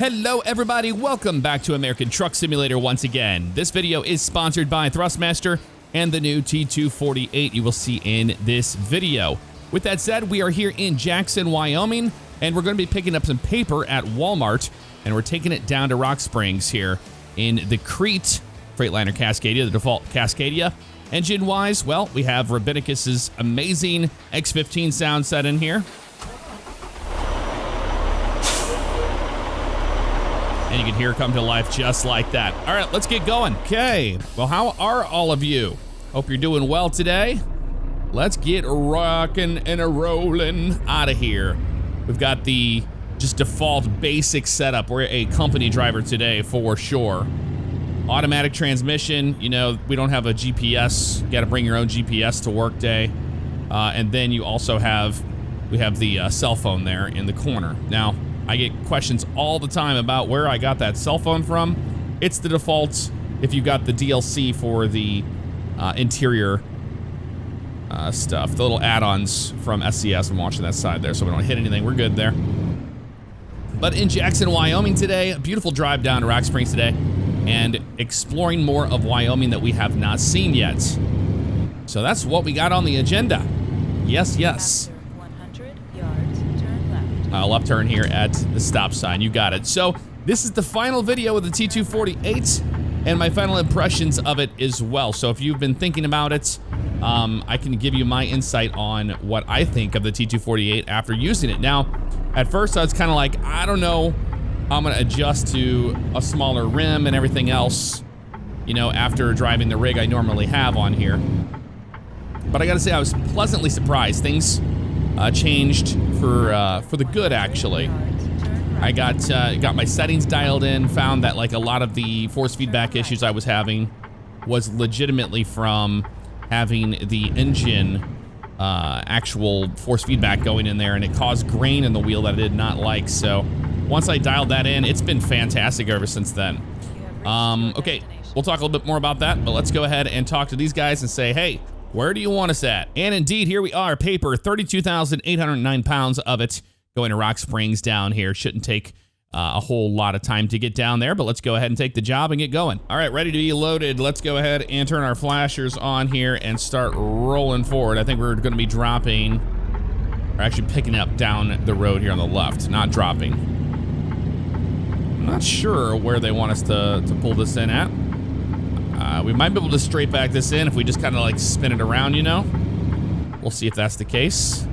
Hello everybody, welcome back to American Truck Simulator once again. This video is sponsored by Thrustmaster and the new T248 you will see in this video. With that said, we are here in Jackson, Wyoming, and we're going to be picking up some paper at Walmart, and we're taking it down to Rock Springs here in the Crete Freightliner Cascadia, the default Cascadia. Engine-wise, well, we have Rabbinicus's amazing X15 sound set in here. And you can hear it come to life just like that. All right, let's get going. Okay, well, how are all of you? Hope you're doing well today. Let's get rocking and a-rolling out of here. We've got the just default basic setup. We're a company driver today for sure. Automatic transmission, you know, we don't have a GPS. You gotta bring your own GPS to work day. And then you also have, we have the cell phone there in the corner. Now, I get questions all the time about where I got that cell phone from. It's the default if you got the DLC for the interior stuff. The little add-ons from SCS. I'm watching that side there, so we don't hit anything. We're good there. But in Jackson, Wyoming today, a beautiful drive down to Rock Springs today, and exploring more of Wyoming that we have not seen yet. So that's what we got on the agenda. Yes, yes. Left turn here at the stop sign. You got it. So this is the final video of the T248 and my final impressions of it as well. So if you've been thinking about it, I can give you my insight on what I think of the T248 after using it. Now, at first I was kind of like, I don't know, I'm gonna adjust to a smaller rim and everything else, you know, after driving the rig I normally have on here. But I gotta say, I was pleasantly surprised. Things changed for the good, actually. I got my settings dialed in, found that like a lot of the force feedback issues I was having was legitimately from having the engine actual force feedback going in there, and it caused grain in the wheel that I did not like. So once I dialed that in, it's been fantastic ever since then. Okay, we'll talk a little bit more about that, but let's go ahead and talk to these guys and say, hey, where do you want us at? And indeed, here we are, paper, 32,809 pounds of it going to Rock Springs down here. Shouldn't take a whole lot of time to get down there, but let's go ahead and take the job and get going. All right, ready to be loaded. Let's go ahead and turn our flashers on here and start rolling forward. I think we're gonna be dropping, or actually picking up down the road here on the left, not dropping. I'm not sure where they want us to pull this in at. We might be able to straight back this in if we just kind of like spin it around, you know? We'll see if that's the case.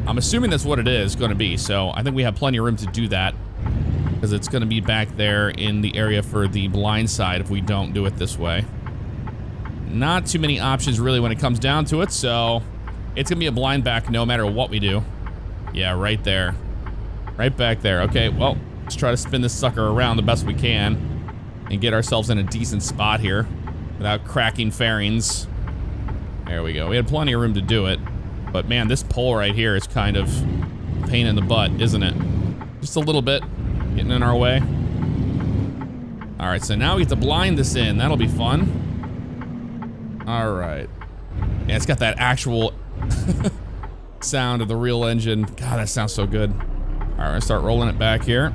I'm assuming that's what it is going to be, so I think we have plenty of room to do that because it's going to be back there in the area for the blind side if we don't do it this way. Not too many options really when it comes down to it, so it's going to be a blind back no matter what we do. Yeah, right there. Right back there. Okay, well, let's try to spin this sucker around the best we can and get ourselves in a decent spot here without cracking fairings. There we go. We had plenty of room to do it. But man, this pole right here is kind of a pain in the butt, isn't it? Just a little bit getting in our way. All right, so now we have to blind this in. That'll be fun. All right. Yeah, it's got that actual sound of the real engine. God, that sounds so good. All right, we're gonna start rolling it back here.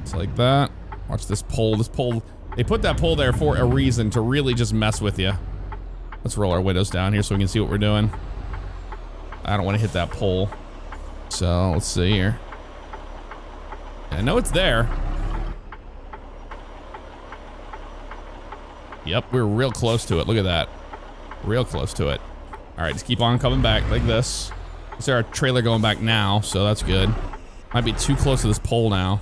Just like that. Watch this pole. This pole, they put that pole there for a reason, to really just mess with you. Let's roll our windows down here so we can see what we're doing. I don't want to hit that pole. So let's see here. I know it's there. Yep, we're real close to it. Look at that. Real close to it. All right, just keep on coming back like this. See our trailer going back now, so that's good. Might be too close to this pole now.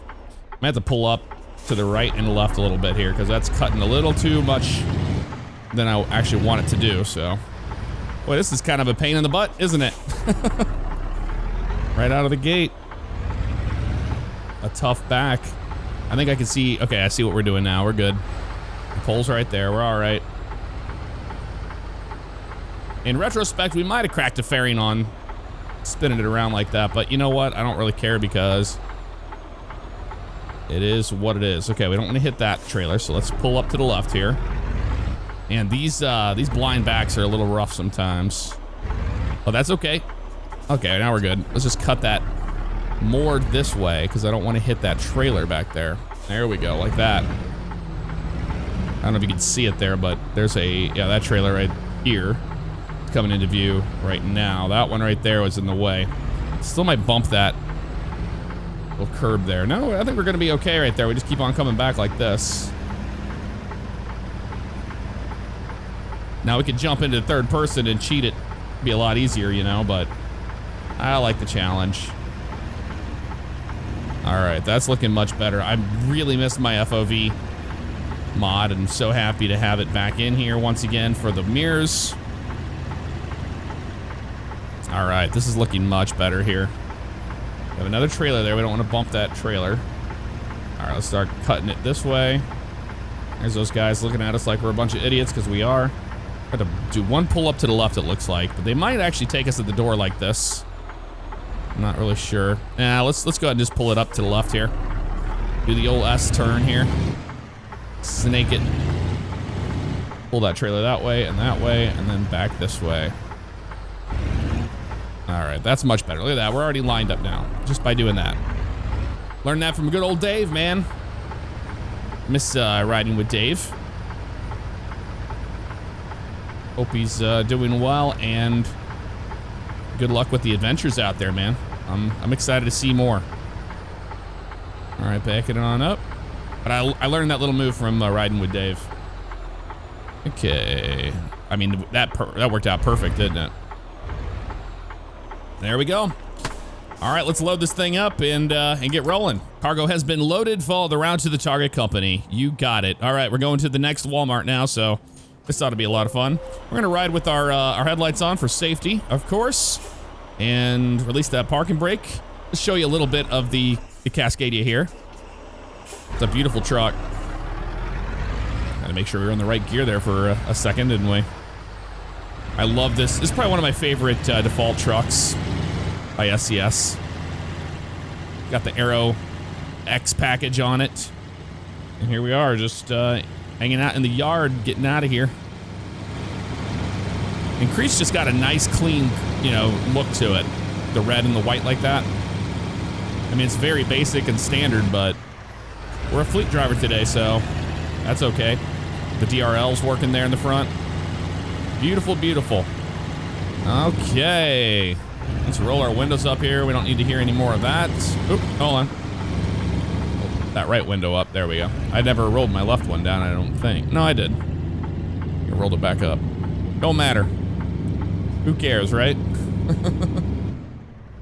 I have to pull up to the right and left a little bit here because that's cutting a little too much than I actually want it to do, so. Boy, this is kind of a pain in the butt, isn't it? Right out of the gate. A tough back. I think I can see, okay, I see what we're doing now. We're good. The pole's right there, we're all right. In retrospect, we might have cracked a fairing on spinning it around like that, but you know what? I don't really care because it is what it is. Okay, we don't want to hit that trailer, so let's pull up to the left here. And these blind backs are a little rough sometimes. Oh, that's okay. Okay, now we're good. Let's just cut that moored this way because I don't want to hit that trailer back there. There we go, like that. I don't know if you can see it there, but there's that trailer right here coming into view right now. That one right there was in the way. Still might bump that little curb there. No, I think we're gonna be okay right there. We just keep on coming back like this. Now we could jump into third person and cheat it. Be a lot easier, you know, but I like the challenge. All right, that's looking much better. I really missed my FOV mod and I'm so happy to have it back in here once again for the mirrors. All right, this is looking much better here. We have another trailer there. We don't want to bump that trailer. All right, let's start cutting it this way. There's those guys looking at us like we're a bunch of idiots, because we are. Got to do one pull up to the left, it looks like, but they might actually take us at the door like this. I'm not really sure. Let's go ahead and just pull it up to the left here. Do the old S turn here. Snake it. Pull that trailer that way, and then back this way. All right, that's much better. Look at that, we're already lined up now, just by doing that. Learned that from good old Dave, man. Miss riding with Dave. Hope he's doing well, and good luck with the adventures out there, man. I'm excited to see more. All right, backing it on up. But I learned that little move from riding with Dave. Okay. I mean, that worked out perfect, didn't it? There we go. All right, let's load this thing up and get rolling. Cargo has been loaded. Follow the route to the target company. You got it. All right, we're going to the next Walmart now, so this ought to be a lot of fun. We're gonna ride with our headlights on for safety, of course, and release that parking brake. Let's show you a little bit of the Cascadia here. It's a beautiful truck. Gotta make sure we were in the right gear there for a second, didn't we? I love this. This is probably one of my favorite default trucks by SCS. Got the Aero X package on it. And here we are, just hanging out in the yard, getting out of here. And Crete's just got a nice, clean, you know, look to it. The red and the white like that. I mean, it's very basic and standard, but we're a fleet driver today, so that's okay. The DRL's working there in the front. Beautiful, beautiful. Okay. Let's roll our windows up here. We don't need to hear any more of that. Oop, hold on. That right window up. There we go. I never rolled my left one down, I don't think. No, I did. I rolled it back up. Don't matter. Who cares, right?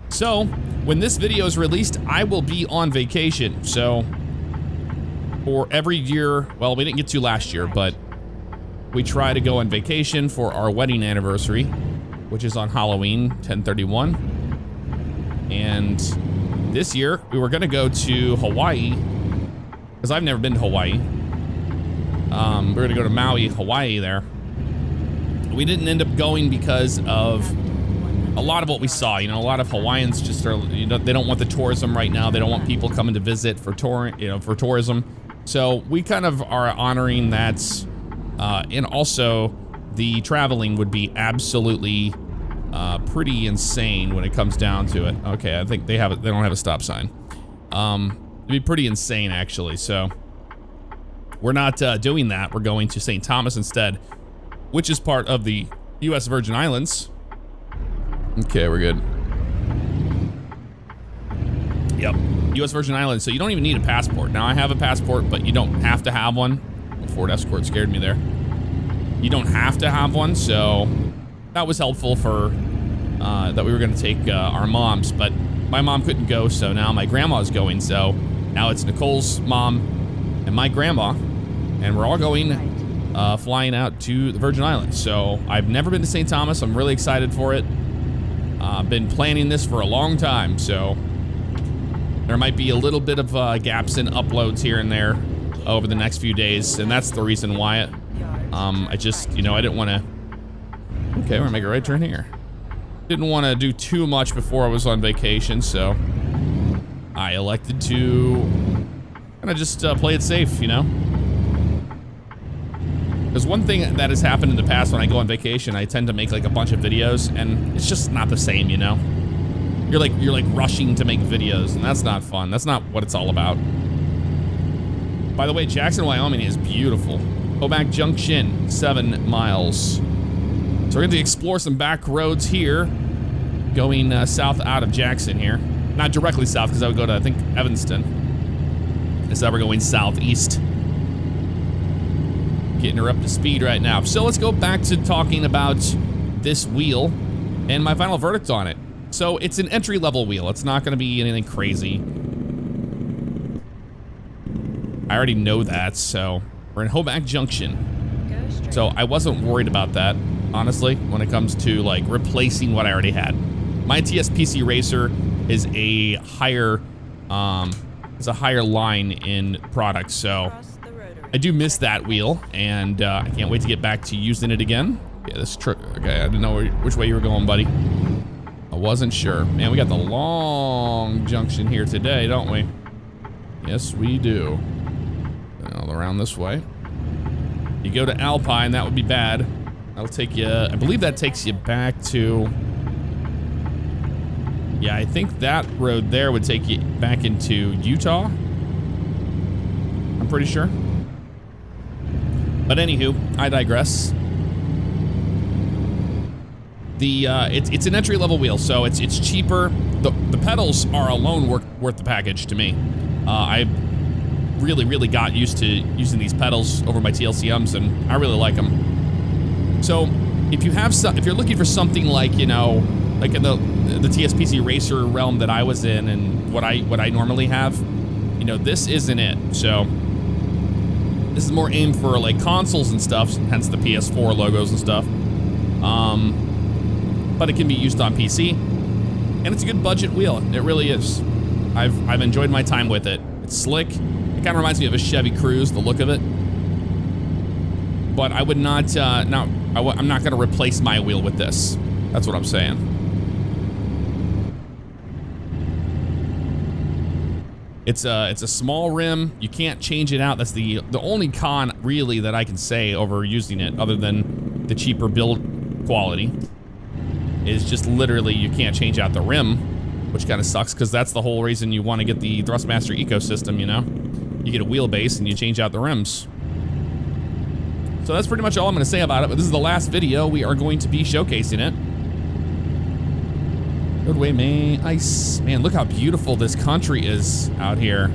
So, when this video is released, I will be on vacation. So, for every year, well, we didn't get to last year, but we try to go on vacation for our wedding anniversary, which is on Halloween, 10/31. And this year, we were gonna go to Hawaii, because I've never been to Hawaii. We're gonna go to Maui, Hawaii there. We didn't end up going because of a lot of what we saw. You know, a lot of Hawaiians just are, you know, they don't want the tourism right now. They don't want people coming to visit for for tourism. So we kind of are honoring that, and also the traveling would be absolutely pretty insane when it comes down to it. Okay, I think they don't have a stop sign. It'd be pretty insane actually. So we're not doing that. We're going to St. Thomas instead, which is part of the U.S. Virgin Islands. Okay, we're good. Yep, U.S. Virgin Islands. So you don't even need a passport. Now I have a passport, but you don't have to have one. The Ford Escort scared me there. You don't have to have one, so that was helpful for that we were going to take our moms, but my mom couldn't go, so now my grandma's going. So now it's Nicole's mom and my grandma, and we're all going flying out to the Virgin Islands. So I've never been to St. Thomas. I'm really excited for it. I've been planning this for a long time, so there might be a little bit of gaps in uploads here and there over the next few days, and that's the reason why. I just, you know, I didn't want to. Okay, we're gonna make a right turn here. Didn't want to do too much before I was on vacation, so I elected to kind of just play it safe, you know. Because one thing that has happened in the past when I go on vacation, I tend to make like a bunch of videos, and it's just not the same, you know. you're like rushing to make videos, and that's not fun. That's not what it's all about. By the way, Jackson, Wyoming is beautiful. Hoback Junction, 7 miles. So we're going to explore some back roads here, going south out of Jackson here. Not directly south, because I would go to, I think, Evanston. Instead, we're going southeast. Getting her up to speed right now. So let's go back to talking about this wheel and my final verdict on it. So it's an entry-level wheel. It's not going to be anything crazy. I already know that, so we're in Hoback Junction. So I wasn't worried about that, honestly, when it comes to like replacing what I already had. My TSPC Racer is a higher line in product, so I do miss that wheel, and I can't wait to get back to using it again. Yeah, this truck. Okay, I didn't know which way you were going, buddy. I wasn't sure. Man, we got the long junction here today, don't we? Yes, we do. All around this way. You go to Alpine, that would be bad. That'll take you, I believe that takes you back to, yeah, I think that road there would take you back into Utah. I'm pretty sure. But anywho, I digress. It's an entry-level wheel, so it's cheaper. The pedals are alone worth the package to me. I really got used to using these pedals over my TLCMs, and I really like them. So if you're looking for something like, you know, like in the TSPC Racer realm that I was in and what I normally have, you know, this isn't it. So this is more aimed for like consoles and stuff, hence the PS4 logos and stuff. But it can be used on PC, and it's a good budget wheel. It really is. I've enjoyed my time with it. It's slick. It kind of reminds me of a Chevy Cruze, the look of it. But I would not, I'm not going to replace my wheel with this. That's what I'm saying. It's a small rim. You can't change it out. That's the only con, really, that I can say over using it, other than the cheaper build quality, is just literally you can't change out the rim, which kind of sucks, because that's the whole reason you want to get the Thrustmaster ecosystem, you know? You get a wheelbase and you change out the rims. So that's pretty much all I'm going to say about it, but this is the last video we are going to be showcasing it. Roadway May Ice. Man, look how beautiful this country is out here.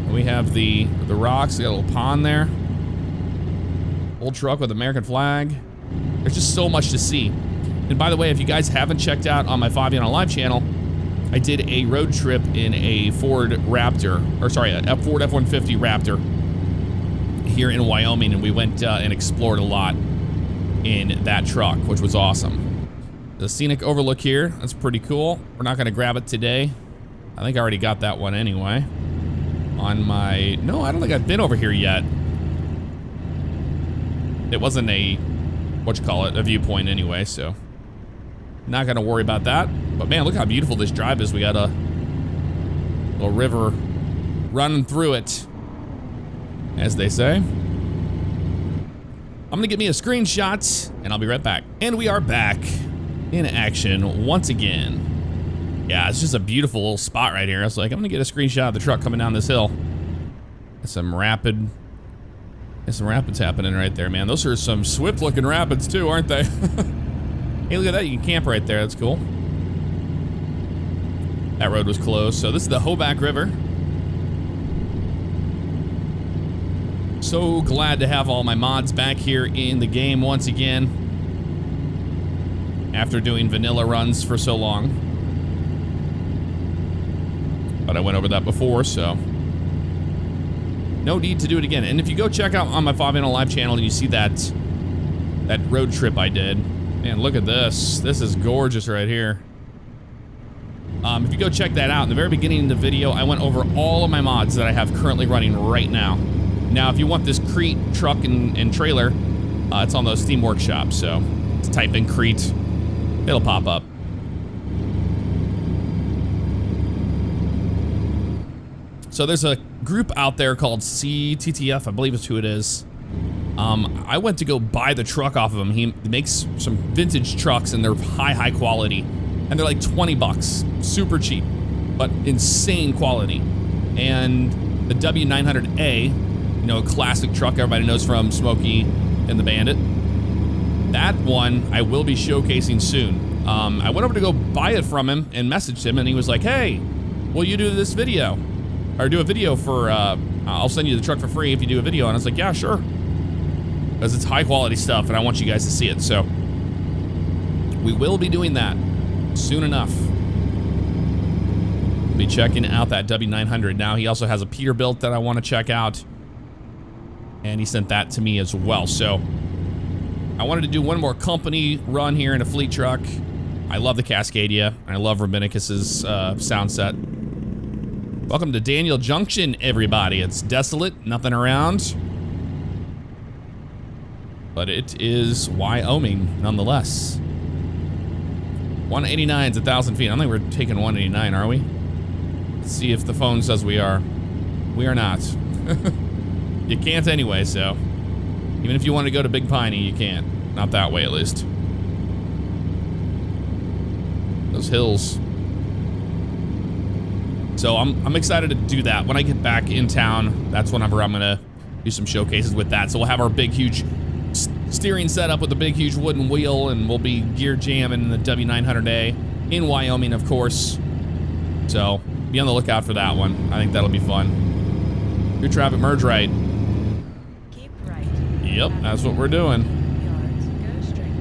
We have the rocks, we got a little pond there. Old truck with American flag. There's just so much to see. And by the way, if you guys haven't checked out on my Fabiano Live channel, I did a road trip in a Ford Raptor, or sorry, a Ford F-150 Raptor here in Wyoming, and we went and explored a lot in that truck, which was awesome. The scenic overlook here, that's pretty cool. We're not gonna grab it today. I think I already got that one anyway. On my, no, I don't think I've been over here yet. It wasn't a, a viewpoint anyway, so not gonna worry about that. But man, look how beautiful this drive is. We got a little river running through it, as they say. I'm gonna get me a screenshot, and I'll be right back. And we are back in action once again. Yeah, it's just a beautiful little spot right here. I was like, I'm gonna get a screenshot of the truck coming down this hill. There's some rapids happening right there, man. Those are some swift-looking rapids too, aren't they? Hey, look at that. You can camp right there. That's cool. That road was closed. So this is the Hoback River. So glad to have all my mods back here in the game once again. After doing vanilla runs for so long. But I went over that before, so no need to do it again. And if you go check out on my Fabiano Live channel and you see that road trip I did, man, look at this. This is gorgeous right here. If you go check that out, in the very beginning of the video, I went over all of my mods that I have currently running right now. Now, if you want this Crete truck and trailer, it's on those Steam Workshop, so just type in Crete, it'll pop up. So there's a group out there called CTTF, I believe is who it is. I went to go buy the truck off of him. He makes some vintage trucks, and they're high quality. And they're like 20 bucks. Super cheap, but insane quality. And the W900A, you know, a classic truck everybody knows from Smokey and the Bandit. That one I will be showcasing soon. I went over to go buy it from him and messaged him, and he was like, hey, will you do this video? Or do a video for, I'll send you the truck for free if you do a video. And I was like, yeah, sure. Because it's high quality stuff, and I want you guys to see it. So we will be doing that soon enough. Be checking out that W900. Now he also has a Peterbilt that I want to check out, and he sent that to me as well. So I wanted to do one more company run here in a fleet truck. I love the Cascadia. I love Rabbinicus's sound set. Welcome to Daniel Junction, everybody. It's desolate, nothing around, but it is Wyoming nonetheless. 189 is 1,000 feet. I don't think we're taking 189, are we? Let's see if the phone says we are. We are not. You can't anyway, so. Even if you want to go to Big Piney, you can't. Not that way, at least. Those hills. So I'm excited to do that. When I get back in town, that's whenever I'm gonna do some showcases with that. So we'll have our big, huge steering setup with the big, huge wooden wheel, and we'll be gear jamming the W900A in Wyoming, of course. So be on the lookout for that one. I think that'll be fun. Your traffic merge right. Keep right. Yep, that's what we're doing. Yards, go straight.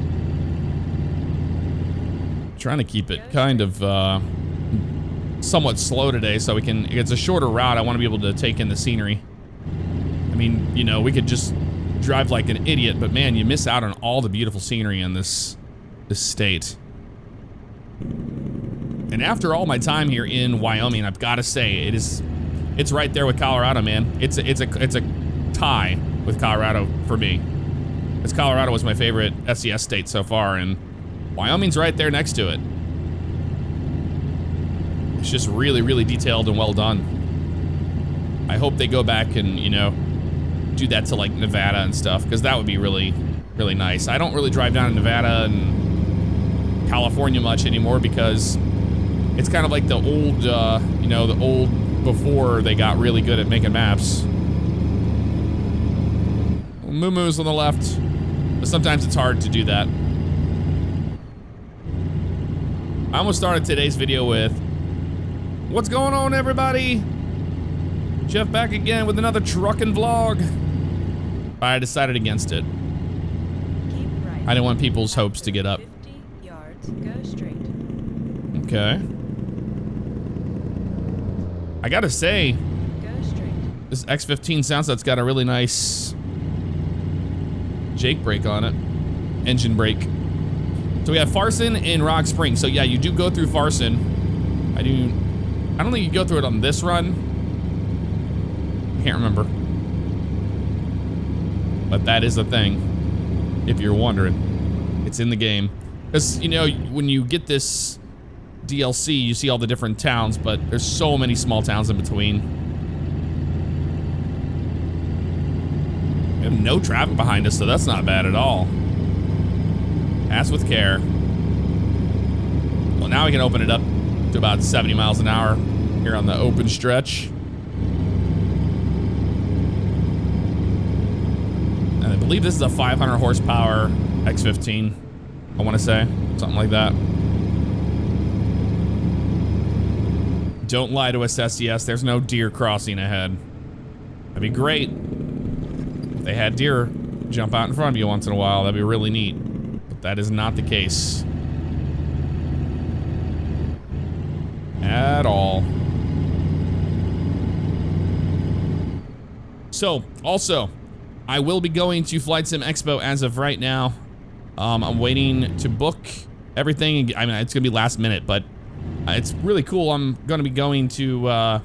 Trying to keep it kind of somewhat slow today, so we can. It's a shorter route. I want to be able to take in the scenery. I mean, you know, we could just drive like an idiot, but man, you miss out on all the beautiful scenery in this state. And after all my time here in Wyoming, I've got to say it's right there with Colorado, man. It's a tie with Colorado for me. Because Colorado was my favorite SCS state so far, and Wyoming's right there next to it. It's just really, really detailed and well done. I hope they go back and, you know, do that to like Nevada and stuff, because that would be really, really nice. I don't really drive down to Nevada and California much anymore, because it's kind of like the old, you know, the old before they got really good at making maps. Moo-moos on the left, but sometimes it's hard to do that. I almost started today's video with, what's going on, everybody? Jeff back again with another trucking vlog. But I decided against it. Keep right. I didn't want people's hopes to get up. 50 yards, go straight. Okay. I gotta say, Go straight. this X15 sound set's got a really nice Jake brake on it. Engine brake. So we have Farson and Rock Springs. So yeah, you do go through Farson. I don't think you go through it on this run. Can't remember. But that is a thing, if you're wondering. It's in the game. Because, you know, when you get this DLC, you see all the different towns, but there's so many small towns in between. We have no traffic behind us, so that's not bad at all. Pass with care. Well, now we can open it up to about 70 miles an hour here on the open stretch. And I believe this is a 500 horsepower X15, I want to say. Something like that. Don't lie to us, SCS. There's no deer crossing ahead. That'd be great if they had deer jump out in front of you once in a while. That'd be really neat. But that is not the case at all. So, also, I will be going to Flight Sim Expo as of right now. I'm waiting to book everything. I mean, it's gonna be last minute, but it's really cool. I'm gonna be going to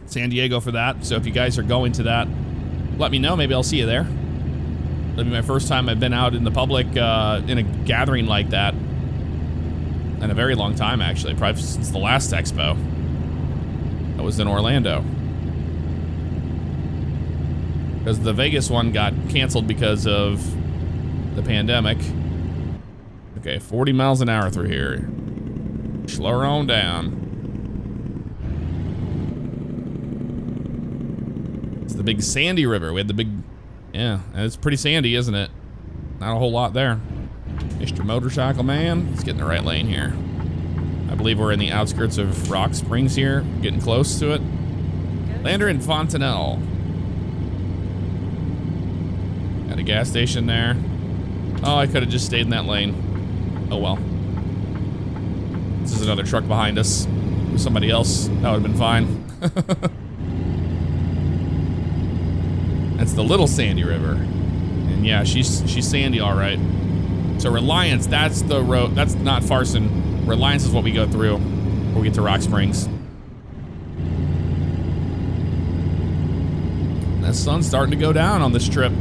San Diego for that. So if you guys are going to that, let me know. Maybe I'll see you there. It'll be my first time I've been out in the public in a gathering like that in a very long time, actually. Probably since the last expo. That was in Orlando. Because the Vegas one got canceled because of the pandemic. Okay, 40 miles an hour through here. Slow her on down. It's the big sandy river. We had the big, yeah, it's pretty sandy, isn't it? Not a whole lot there. Mr. Motorcycle Man, he's getting the right lane here. I believe we're in the outskirts of Rock Springs here, getting close to it. Lander in Fontanelle. Got a gas station there. Oh, I could have just stayed in that lane. Oh well. This is another truck behind us. With somebody else, that would have been fine. That's the Little Sandy River. And yeah, she's sandy all right. So Reliance, that's the road. That's not Farson. Reliance is what we go through when we get to Rock Springs. The sun's starting to go down on this trip.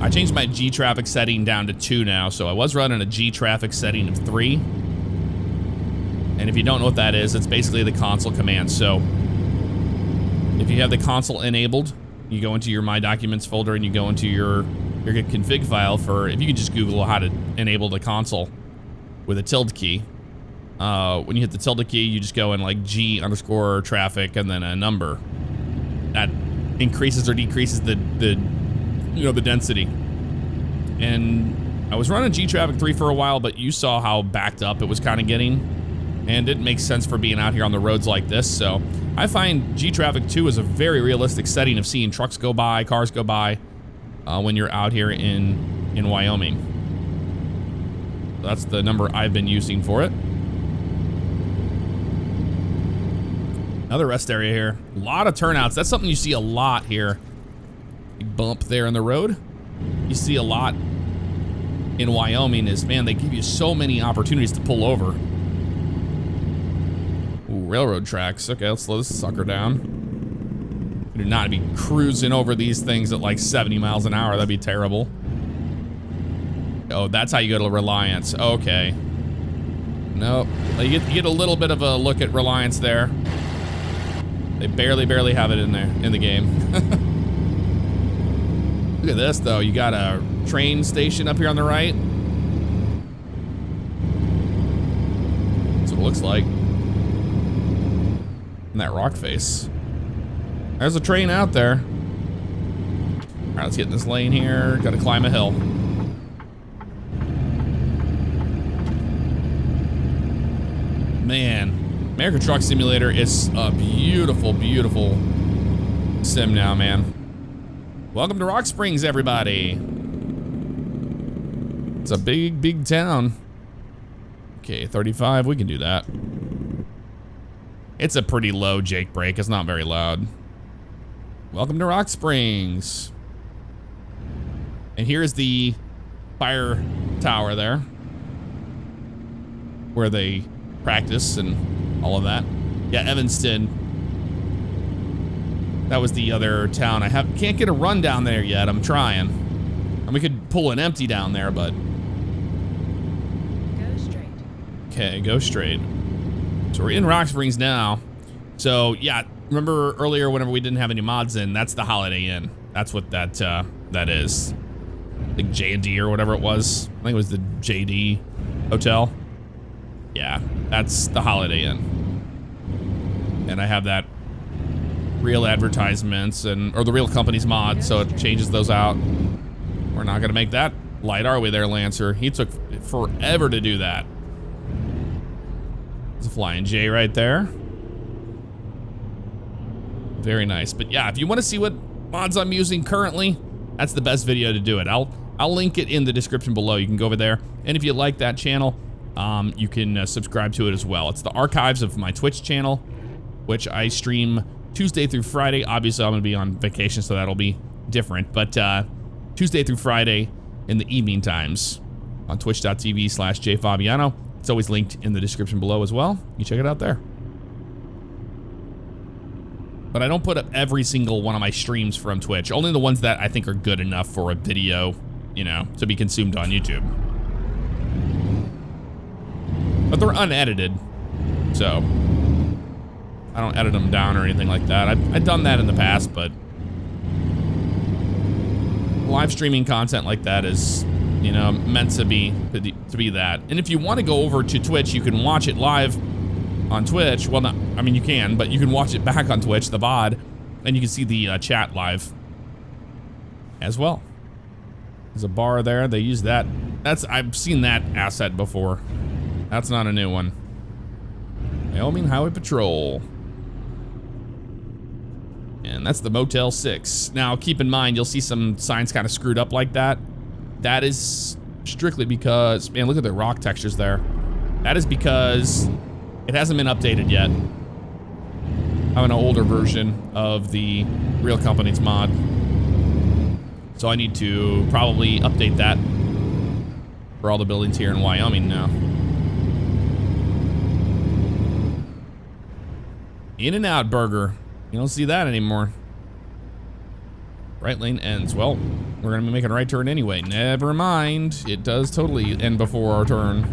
I changed my G traffic setting down to 2 now, so I was running a G traffic setting of 3. And if you don't know what that is, it's basically the console command. So if you have the console enabled, you go into your My Documents folder and you go into your config file for, if you can just Google how to enable the console with a tilde key. When you hit the tilde key, you just go in like G_traffic and then a number. That increases or decreases the density. And I was running G traffic 3 for a while, but you saw how backed up it was kind of getting. And it makes sense for being out here on the roads like this. So I find G traffic 2 is a very realistic setting of seeing trucks go by, cars go by when you're out here in Wyoming. That's the number I've been using for it. Another rest area here. A lot of turnouts. That's something you see a lot here. Big bump there in the road. You see a lot in Wyoming is, man, they give you so many opportunities to pull over. Ooh, railroad tracks. Okay, let's slow this sucker down. We do not be cruising over these things at like 70 miles an hour. That'd be terrible. Oh, that's how you go to Reliance. Okay. Nope. You get a little bit of a look at Reliance there. They barely have it in there, in the game. Look at this, though. You got a train station up here on the right. That's what it looks like. And that rock face. There's a train out there. All right, let's get in this lane here. Got to climb a hill. Man. American Truck Simulator is a beautiful, beautiful sim now, man. Welcome to Rock Springs, everybody. It's a big, big town. Okay, 35, we can do that. It's a pretty low Jake brake. It's not very loud. Welcome to Rock Springs. And here's the fire tower there, where they practice and all of that. Yeah, Evanston. That was the other town. Can't get a run down there yet. I'm trying. And we could pull an empty down there, but. Go straight. Okay, go straight. So we're in Rock Springs now. So yeah, remember earlier whenever we didn't have any mods in, that's the Holiday Inn. That's what that is. Like J&D or whatever it was. I think it was the JD Hotel. Yeah, that's the Holiday Inn. And I have that real advertisements or the real company's mod, so it changes those out. We're not gonna make that light, are we there, Lancer? He took forever to do that. There's a Flying J right there. Very nice. But yeah, if you want to see what mods I'm using currently, that's the best video to do it. I'll link it in the description below. You can go over there. And if you like that channel, you can subscribe to it as well. It's the archives of my Twitch channel, which I stream Tuesday through Friday. Obviously, I'm going to be on vacation, so that'll be different. But Tuesday through Friday in the evening times on twitch.tv/jfabiano. It's always linked in the description below as well. You check it out there. But I don't put up every single one of my streams from Twitch. Only the ones that I think are good enough for a video, you know, to be consumed on YouTube. But they're unedited, so I don't edit them down or anything like that. I've done that in the past, but live streaming content like that is you know, meant to be that. And if you want to go over to Twitch, you can watch it live on Twitch. Well, not, I mean, you can, but you can watch it back on Twitch, the VOD, and you can see the chat live as well. There's a bar there. They use that. I've seen that asset before. That's not a new one. Wyoming Highway Patrol. And that's the Motel 6. Now, keep in mind, you'll see some signs kind of screwed up like that. That is strictly because, man, look at the rock textures there. That is because it hasn't been updated yet. I'm an older version of the Real Companies mod. So I need to probably update that for all the buildings here in Wyoming now. In-N-Out Burger. You don't see that anymore. Right lane ends. Well, we're gonna be making a right turn anyway. Never mind. It does totally end before our turn.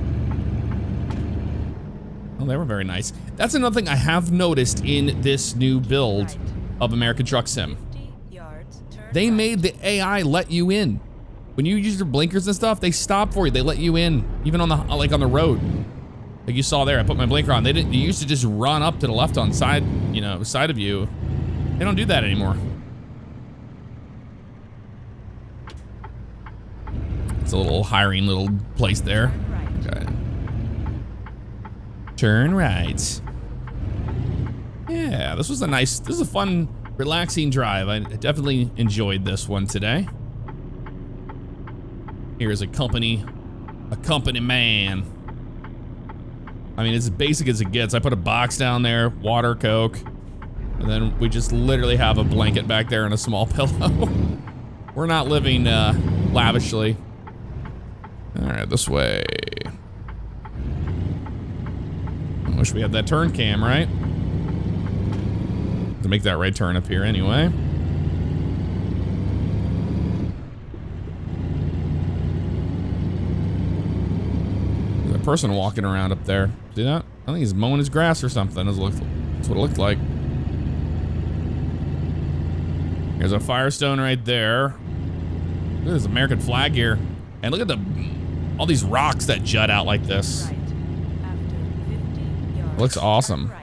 Oh, they were very nice. That's another thing I have noticed in this new build of American Truck Sim. They made the AI let you in. When you use your blinkers and stuff, they stop for you. They let you in, even on the on the road. Like you saw there, I put my blinker on. They didn't. You used to just run up to the left on side, you know, side of you. They don't do that anymore. It's a little hiring little place there. Okay. Turn right. Yeah, this was a fun, relaxing drive. I definitely enjoyed this one today. Here's a company man. I mean, it's as basic as it gets. I put a box down there, water, Coke, and then we just literally have a blanket back there and a small pillow. We're not living lavishly. All right, this way. I wish we had that turn cam, right? To make that right turn up here anyway. There's a person walking around up there. See that? I think he's mowing his grass or something. That's what it looked like. There's a Firestone right there. Look at this American flag here. And look at all these rocks that jut out like this. It looks awesome.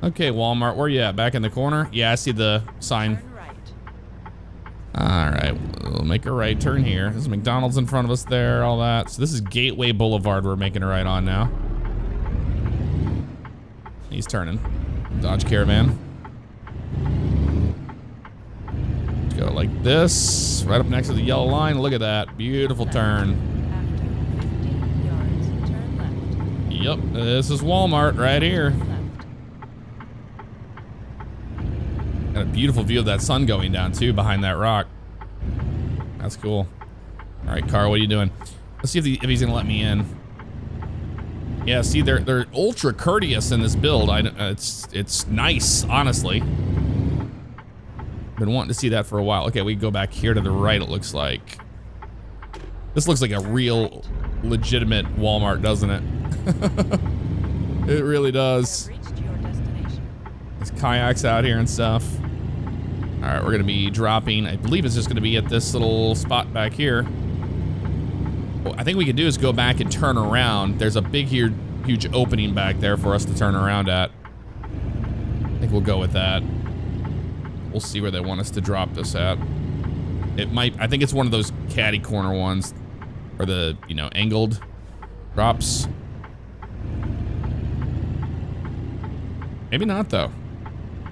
Okay, Walmart, where you at? Back in the corner? Yeah, I see the sign. All right, we'll make a right turn here. There's McDonald's in front of us there, all that. So this is Gateway Boulevard we're making a right on now. He's turning. Dodge Caravan. Let's go like this, right up next to the yellow line. Look at that, beautiful turn. Yep, this is Walmart right here. Got a beautiful view of that sun going down too behind that rock. That's cool. All right, car, what are you doing? Let's see if he's gonna let me in. Yeah, see, they're ultra courteous in this build. It's nice, honestly. Been wanting to see that for a while. Okay, we go back here to the right. It looks like this looks like a real, legitimate Walmart, doesn't it? It really does. There's kayaks out here and stuff. All right, we're gonna be dropping. I believe it's just gonna be at this little spot back here. What I think we can do is go back and turn around. There's a big, huge opening back there for us to turn around at. I think we'll go with that. We'll see where they want us to drop this at. It might, I think it's one of those caddy corner ones, or the, you know, angled drops. Maybe not though.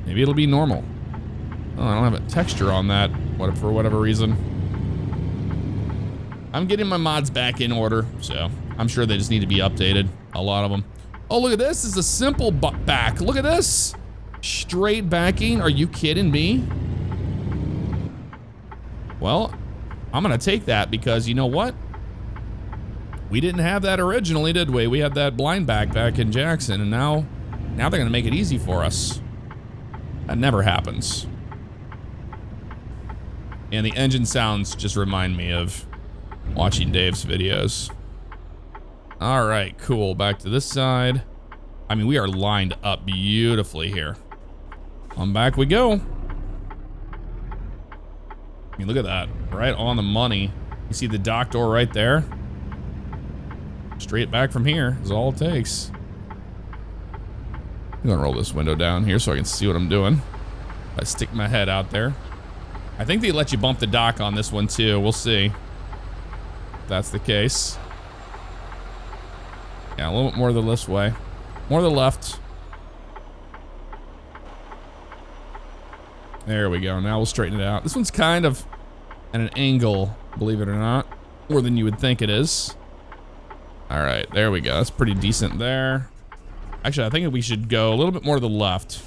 Maybe it'll be normal. Oh, I don't have a texture on that, for whatever reason. I'm getting my mods back in order, so I'm sure they just need to be updated. A lot of them. Oh, look at this. This is a simple back. Look at this. Straight backing. Are you kidding me? Well, I'm gonna take that because you know what? We didn't have that originally, did we? We had that blind back in Jackson, and now they're gonna make it easy for us. That never happens. And the engine sounds just remind me of watching Dave's videos. All right, cool. Back to this side. I mean, we are lined up beautifully here. On back we go. I mean, look at that. Right on the money. You see the dock door right there? Straight back from here is all it takes. I'm gonna roll this window down here so I can see what I'm doing. I stick my head out there. I think they let you bump the dock on this one too. We'll see if that's the case. Yeah, a little bit more this way. More to the left. There we go. Now we'll straighten it out. This one's kind of at an angle, believe it or not. More than you would think it is. All right, there we go. That's pretty decent there. Actually, I think we should go a little bit more to the left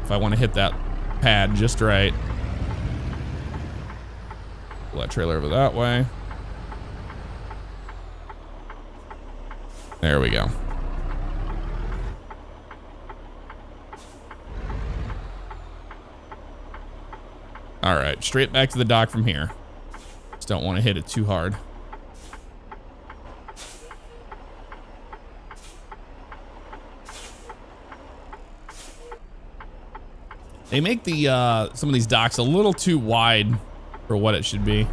if I want to hit that pad just right. Pull that trailer over that way. There we go. All right, straight back to the dock from here. Just don't want to hit it too hard. They make the some of these docks a little too wide for what it should be.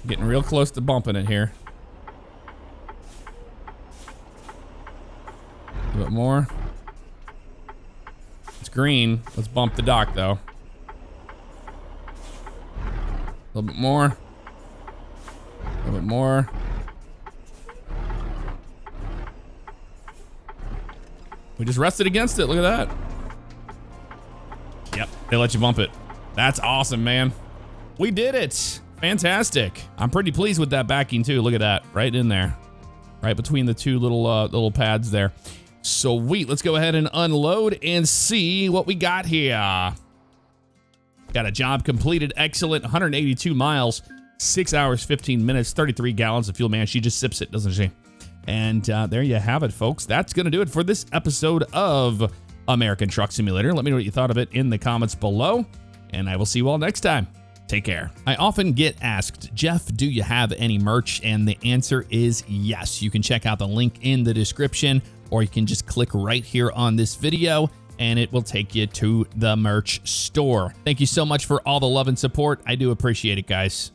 Getting real close to bumping it here. A little bit more. It's green. Let's bump the dock though. A little bit more. A little bit more. We just rested against it. Look at that. Yep, they let you bump it. That's awesome, man. We did it. Fantastic. I'm pretty pleased with that backing too. Look at that, right in there, right between the two little pads there. Sweet. Let's go ahead and unload and see what we got here. Got a job completed. Excellent. 182 miles, 6 hours, 15 minutes, 33 gallons of fuel. Man, she just sips it, doesn't she? And there you have it, folks. That's going to do it for this episode of American Truck Simulator. Let me know what you thought of it in the comments below, and I will see you all next time. Take care. I often get asked, Jeff, do you have any merch? And the answer is yes. You can check out the link in the description, or you can just click right here on this video, and it will take you to the merch store. Thank you so much for all the love and support. I do appreciate it, guys.